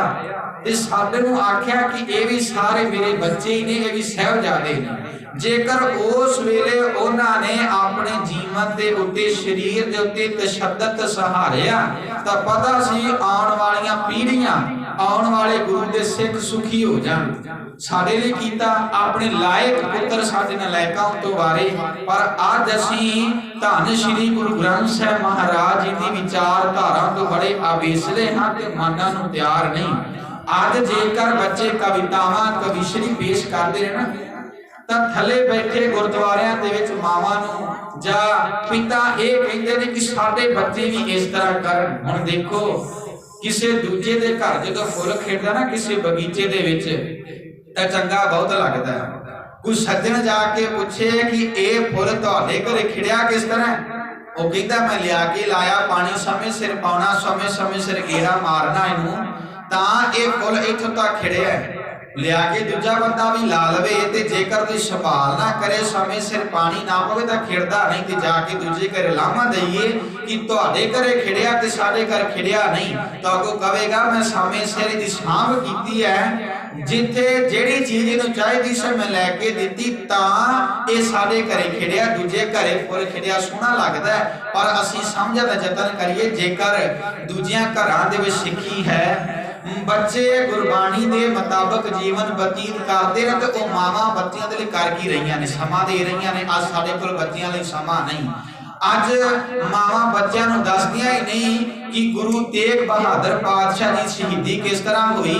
ते साडे नूं आख्या कि ये भी सारे मेरे बच्चे ही ने, ये भी साहिबजादे ने। जेकर उस वेले उन्होंने अपने जीवन के उत्ते शरीर के उत्ते तशद्दद सहारिया तो पता सी आने वाली पीढ़ियां, आने वाले गुरु के सिख सुखी हो जान। साडे लिए कीता अपने लायक पुत्र साडे नलायकां तो वारे, पर अज असीं धन श्री गुरु ग्रंथ साहिब महाराज जी की विचारधारा तो बड़े अवेसले हाँ ते मनन नूं तैयार नहीं। अज जेकर बच्चे कवितावां कविश्री पेश करते हैं ना, तां थले बैठे गुरुद्वारियां दे विच मावां नूं जां पिता ये कहते हैं कि साडे बच्चे भी इस तरह करन। हुण देखो किसी दूजे दे घर जदों फुल खिड़दा ना किसी बगीचे दे विच तां चंगा बहुत लगदा है। कोई सज्जन जाके पूछे कि ये फुल तुहाडे घरे खिड़िया किस तरह, वो कहता मैं लिया के लाया, पानी समय सिर पाउणा, समय समय सिर घेरा मारना इनू, तां ये फुल इत्थों तक खिड़िया है। लिया के दूजा बंदा भी ला लवे ते जेकर कोई संभाल ना करे, समय सिर पानी ना पवे तां खिड़दा नहीं। ते जाके दूजे घरे लामा दईए कि तुहाडे घरे खिड़िया ते साडे घर खिड़िया नहीं, तां अगों कहेगा मैं समय सिर दी सांभ कीती है, जिथे जेड़ी चीज इनू चाहीदी सी मैं लैके दित्ती, तां ये साडे घरे खिड़िया, दूजे घरे फुल खिड़िया सोहना लगदा है। पर असीं समझण दा यतन करिए, जेकर दूजियां घरां दे विच सिੱਖੀ है, बच्चे गुरबाणी के मुताबिक जीवन बतीत करते हैं, तो वह मावां बच्चों के लिए कर की रही ने, समा दे रही ने। अज साडे कोल बच्चों लिए समा नहीं। अज मावां बच्चों को दसदियां ही नहीं कि गुरु तेग बहादुर पातशाह की शहीदी किस तरह हुई,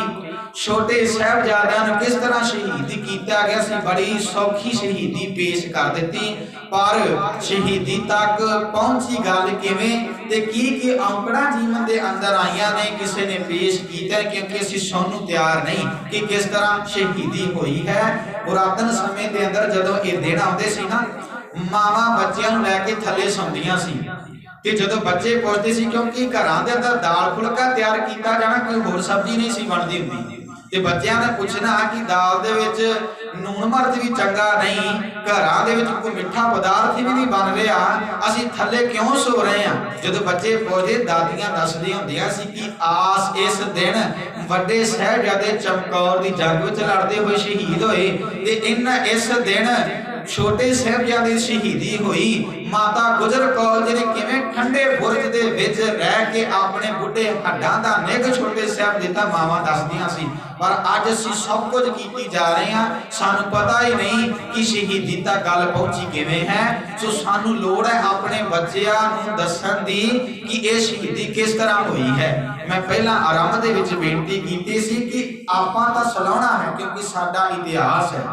छोटे साहिबजादियां नूं किस तरह शहीद किया गया सी। बड़ी सौखी शहीदी पेश कर दी, पर शहीदी तक पहुंची गल किवें ते की औंकड़ा जीवन के अंदर आईयां ने, किसी ने पेश किया, क्योंकि असीं सुनने तैयार नहीं कि किस तरह शहीदी हुई है। पुरातन समय के अंदर जदों ये दिन आउंदे सी ना, मावां बच्चियां नूं लैके थल्ले सौंदियां सी कि जदों बच्चे पुछदे सी, क्योंकि घरां दे अंदर दाल फुलका तैयार किया जाना, कोई होर सब्जी नहीं सी बनदी हुंदी, ते बच्चियां ने पुछना कि दाल दे विच नून मर्च भी चंगा नहीं, घरां दे विच कोई मिठा पदार्थ भी नहीं बन रहा, असीं थल्ले क्यों सो रहे हैं। जदों बच्चे पुछदे, दादियां दसदियां हुंदियां सी कि आस इस दिन वड्डे साहिबजादे चमकौर दी जंग विच लड़दे होए शहीद होए, ते इन इस दिन छोटे साहिबजादे शहीदी हुई। माता गुजर कौर जी ने किवें ठंडे बुरज दे विच रह के अपने बुढ़े हड्डां दा निग छोटे साहिब दिता, मावां दसदियां सी। पर अज असीं सब कुछ कीती जा रहे हैं, सानू पता ही नहीं कि शहीदी तक गल पहुंची किवें है। सो सानू लोड़ है अपने बच्चियां नूं दस्सण दी कि यह शहीदी किस तरह हुई है। मैं पहला आरंभ दे विच बेनती कीती सी कि आपां तां सलाहना है, क्योंकि साडा इतिहास है।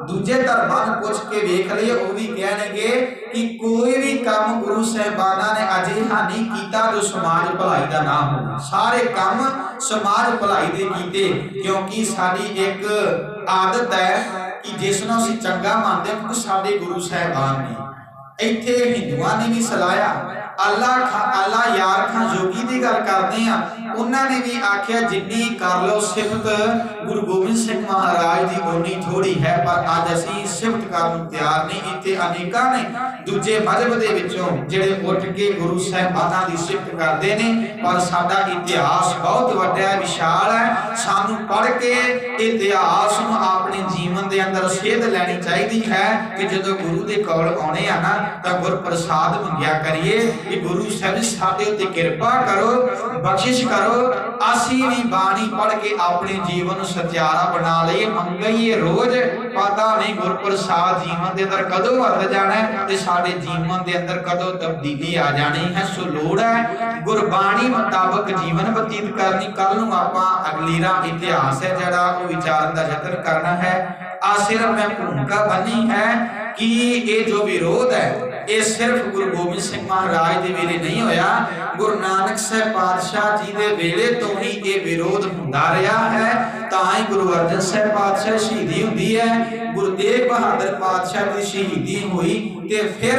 दूजे धर्मां नूं पुछ के वेख लईए, वो भी कहणगे कि कोई भी काम गुरु साहिबाना ने अजिहा नहीं कीता जो समाज भलाई दा ना हो। सारे काम समाज भलाई दे कीते, क्योंकि साडी एक आदत है कि जिसनों असीं चंगा मानदे हां, क्योंकि साडे गुरु साहिबान ने। इत्थे हिंदुआं ने भी सलाया, अल्लाह यार खां जोगी की गल करते हैं, उन्होंने भी आख्या जिन्नी कर लो सिफत गुरु गोबिंद सिंह महाराज की उन्नी थोड़ी है। पर अज असीं सिफत करन तैयार नहीं। इत्थे अनेकां ने दूजे मजहब दे विचों जिहड़े उठ के गुरु साहिबानां दी सिफत करते हैं, पर साडा इतिहास बहुत वड्डा विशाल है। सानू पढ़ के इतिहास नूं अपने जीवन के अंदर सेध लैनी चाहिए है कि जदों गुरु दे कोल आउणे आ ना, तां गुर प्रसाद मंगिया करिए। कि गुरु साहब साडे उत्ते किरपा करो, बख्शिश करो, असी भी बाणी पढ़ के अपने जीवन सत्यारा बना लईए, मंगईए रोज। पता नहीं गुरप्रसाद जीवन के अंदर कदों वरत जाना है ते साडे जीवन के अंदर कदों तब्दीली आ जानी है। सो लोड़ है गुरबाणी मुताबक जीवन बतीत करनी। कल नूं आपां अगलीरा इतिहास है जिहड़ा वो विचारन दा यतन करना है। आ सिर्फ मैं भूमिका बनी है कि ये जो विरोध है ये सिर्फ गुरु गोबिंद सिंह महाराज दे वेले नहीं होया, गुरु नानक साहब पातशाह जी दे वेले तो ही ये विरोध हुंदा रहा है। तां ही गुरु अर्जन साहब पातशाह शहीदी हुंदी है, गुरु तेग बहादुर पातशाह की शहीदी हुई ते फिर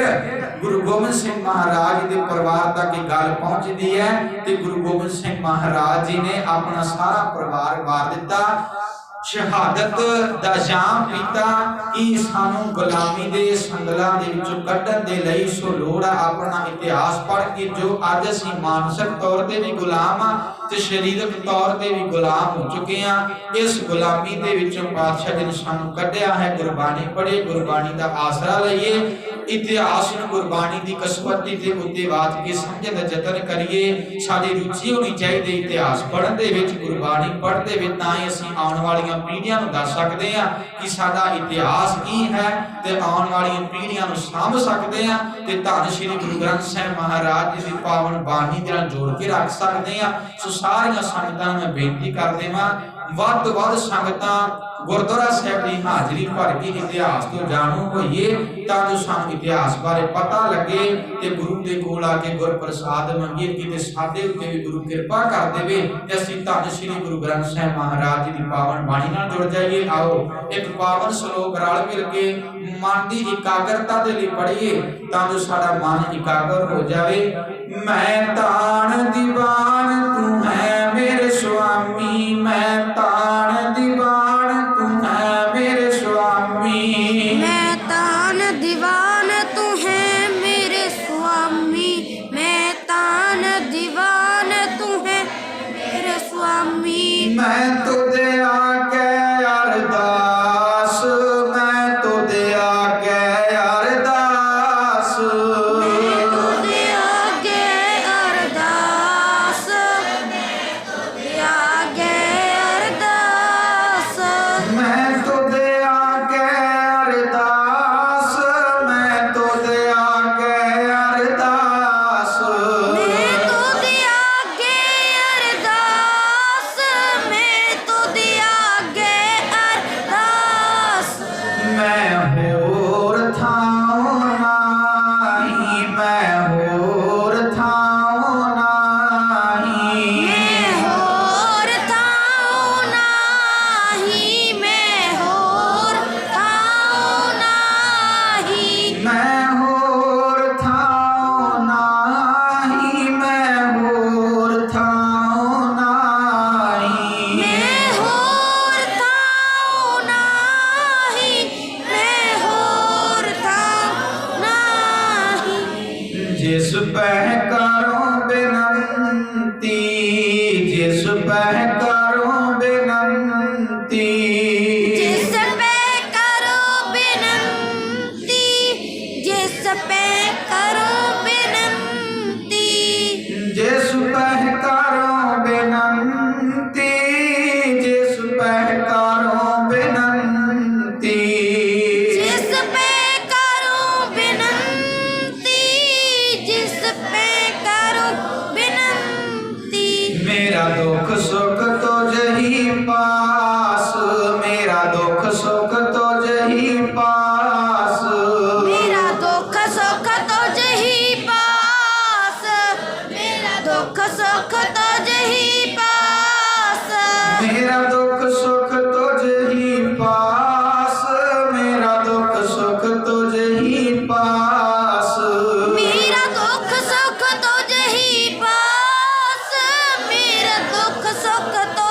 गुरु गोबिंद सिंह महाराज दे परिवार तक ये गल पहुंचदी है ते गुरु गोबिंद सिंह महाराज जी ने अपना सारा परिवार वार दिता, शहादत दा जाम पीता कि सानू गुलामी दे संगलां दे विचों कड्ढण दे लई। सो लोड़ है अपना इतिहास पढ़ के जो अज असीं मानसिक तौर ते भी गुलाम आ ते शरीरक तौर ते भी गुलाम हो चुके हैं। इस गुलामी दे विचों पातशाह जी ने सानू कड्ढिया है। गुरबाणी पढ़े, गुरबाणी दा आसरा लईए, इतिहास नूं गुरबाणी दी कसवटी दे उत्ते वाच के समझण दा यतन करिए। साडी रुचि होनी चाहिए इतिहास पढ़न दे विच, गुरबाणी पढ़दे विच, तां ही असीं आउण वाली पीढ़ियां नूं दस सकदे हां कि साडा इतिहास की है ते आउण वाली पीढ़ियां नूं साਂਭ सकदे हां ते धन श्री गुरु ग्रंथ साहिब महाराज जी दी पावन बाणी दे नाल जोड़ के रख सकदे हां। सो सारियां संगतां नूं मैं बेनती कर देवां, ਵੱਧ ਤੋਂ ਵੱਧ ਸੰਗਤਾਂ गुरुद्वारा साहिब की हाजरी भर के इतिहास तो जानू होइए तां जो सानू इतिहास बारे पता लगे ते गुरु दे कोल आके गुर प्रसाद मंगीए कि साडे उत्ते भी गुरु कृपा कर देवे ते असीं धन श्री गुरु ग्रंथ साहिब महाराज जी दी पावन बाणी नाल जुड़ जाइए। आओ एक पावन श्लोक रल मिल के मन की एकाग्रता दे लई पढ़िए तां जो साडा मन एकाग्र हो जाए। मैं ताण दीवान तू है मेरे स्वामी, मैं ताण दीवान तू है मेरे स्वामी, मैं तान दीवान तू है मेरे स्वामी, मैं तान दीवान तू है मेरे स्वामी। मैं तुझे आके अरदास, मैं तुझे आके अरदास, मैं तुझे आगे अरदास, मैं तुझे आगे अरदास, मैं तुझे आके अरदास, मैं तुझे आके अरदास, मैं तुझे आगे अरदास, मैं तुझे आगे अरदास। मैं होर थाऊं नाही, मैं होर थाऊं नाही, मैं होर थाऊं नाही, मैं होर थाऊं नाही, मैं होर थाऊं नाही, मैं होर थाऊं नाही, मैं होर थाऊं नाही, मैं होर थाऊं नाही। जिस पह करो बेनंती, जिस पह करो बेनंती, जिस पे करो बिनती, जिस पे करो बिनती, जिस पह करो बेनंती, जिस पह करो बेनंती, जिस पे करो बिनती, जिस पे करो बिनती। मेरा दुख सुख तो जही पास, मेरा दुख सुख तो जही पास, मेरा दुख सुख तुझ ही पास, मेरा दुख सुख तुझ ही पास, मेरा दुख सुख तुझ ही पास, मेरा दुख सुख तुझ ही पास, मेरा दुख सुख तुझ ही पास, मेरा दुख सुख तुझ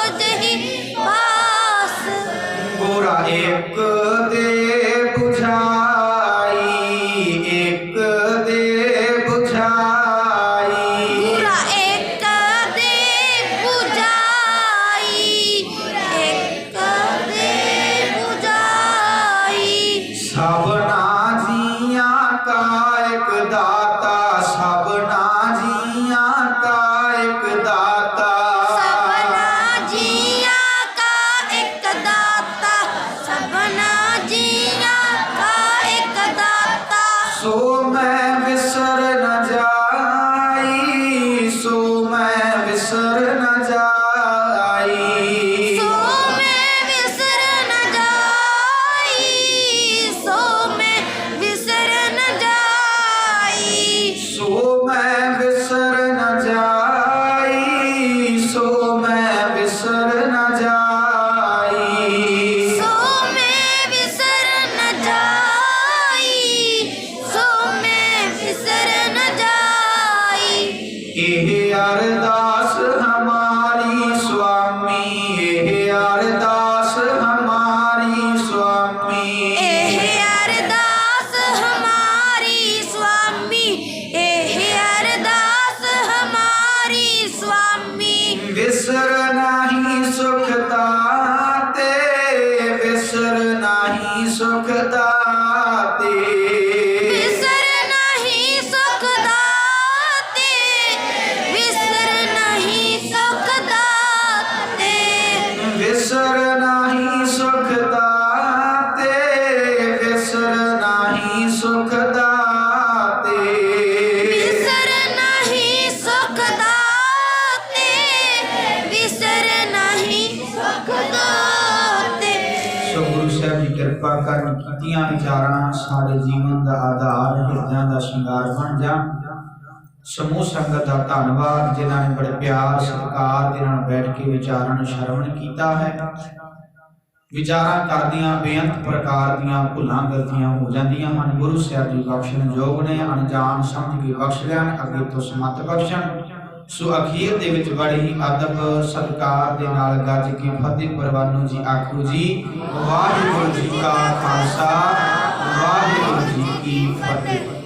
विसर नाही सुख दाते, विसर नाही सुख दाते, विसर नहीं सुख दाते, विसर नहीं सुख दाते, विसर नाही सुख दाते, विसर नाही सुख दाते, विसर नहीं सुख दाते, विसर नहीं सुख दाते। ਸੋ ਗੁਰੂ ਸਾਹਿਬ ਦੀ ਕਿਰਪਾ ਕਰਨ ਕੀਤੀਆਂ ਵਿਚਾਰਾਂ ਸਾਡੇ ਜੀਵਨ ਦਾ ਆਧਾਰ, ਹਿਰਦਿਆਂ ਦਾ ਸ਼ਿੰਗਾਰ ਬਣ ਜਾਣ। ਸਮੂਹ ਸੰਗਤ ਦਾ ਧੰਨਵਾਦ ਜਿਨ੍ਹਾਂ ਨੇ ਬੜੇ ਪਿਆਰ ਸਤਿਕਾਰ ਦੇ ਨਾਲ ਬੈਠ ਕੇ ਵਿਚਾਰਾਂ ਨੂੰ ਸ਼ਰਵਣ ਕੀਤਾ ਹੈ। ਵਿਚਾਰਾਂ ਕਰਦਿਆਂ ਬੇਅੰਤ ਪ੍ਰਕਾਰ ਦੀਆਂ ਭੁੱਲਾਂ ਗਲਤੀਆਂ ਹੋ ਜਾਂਦੀਆਂ ਹਨ। ਗੁਰੂ ਸਾਹਿਬ ਜੀ ਬਖਸ਼ਣ ਯੋਗ ਨੇ, ਅਣਜਾਣ ਸਮਝ ਕੇ ਬਖਸ਼ ਲੈਣ, ਅੱਗੇ ਤੋਂ ਸਮਤ ਬਖਸ਼ਣ। ਸੋ ਅਖੀਰ ਦੇ ਵਿੱਚ ਬੜੇ ਹੀ ਅਦਬ ਸਤਿਕਾਰ ਦੇ ਨਾਲ ਗੱਜ ਕੇ ਫਤਿਹ ਪ੍ਰਵਾਨੋ ਜੀ ਆਖੋ ਜੀ। ਵਾਹਿਗੁਰੂ ਜੀ ਕਾ ਖਾਲਸਾ, ਵਾਹਿਗੁਰੂ ਜੀ ਕੀ ਫਤਿਹ।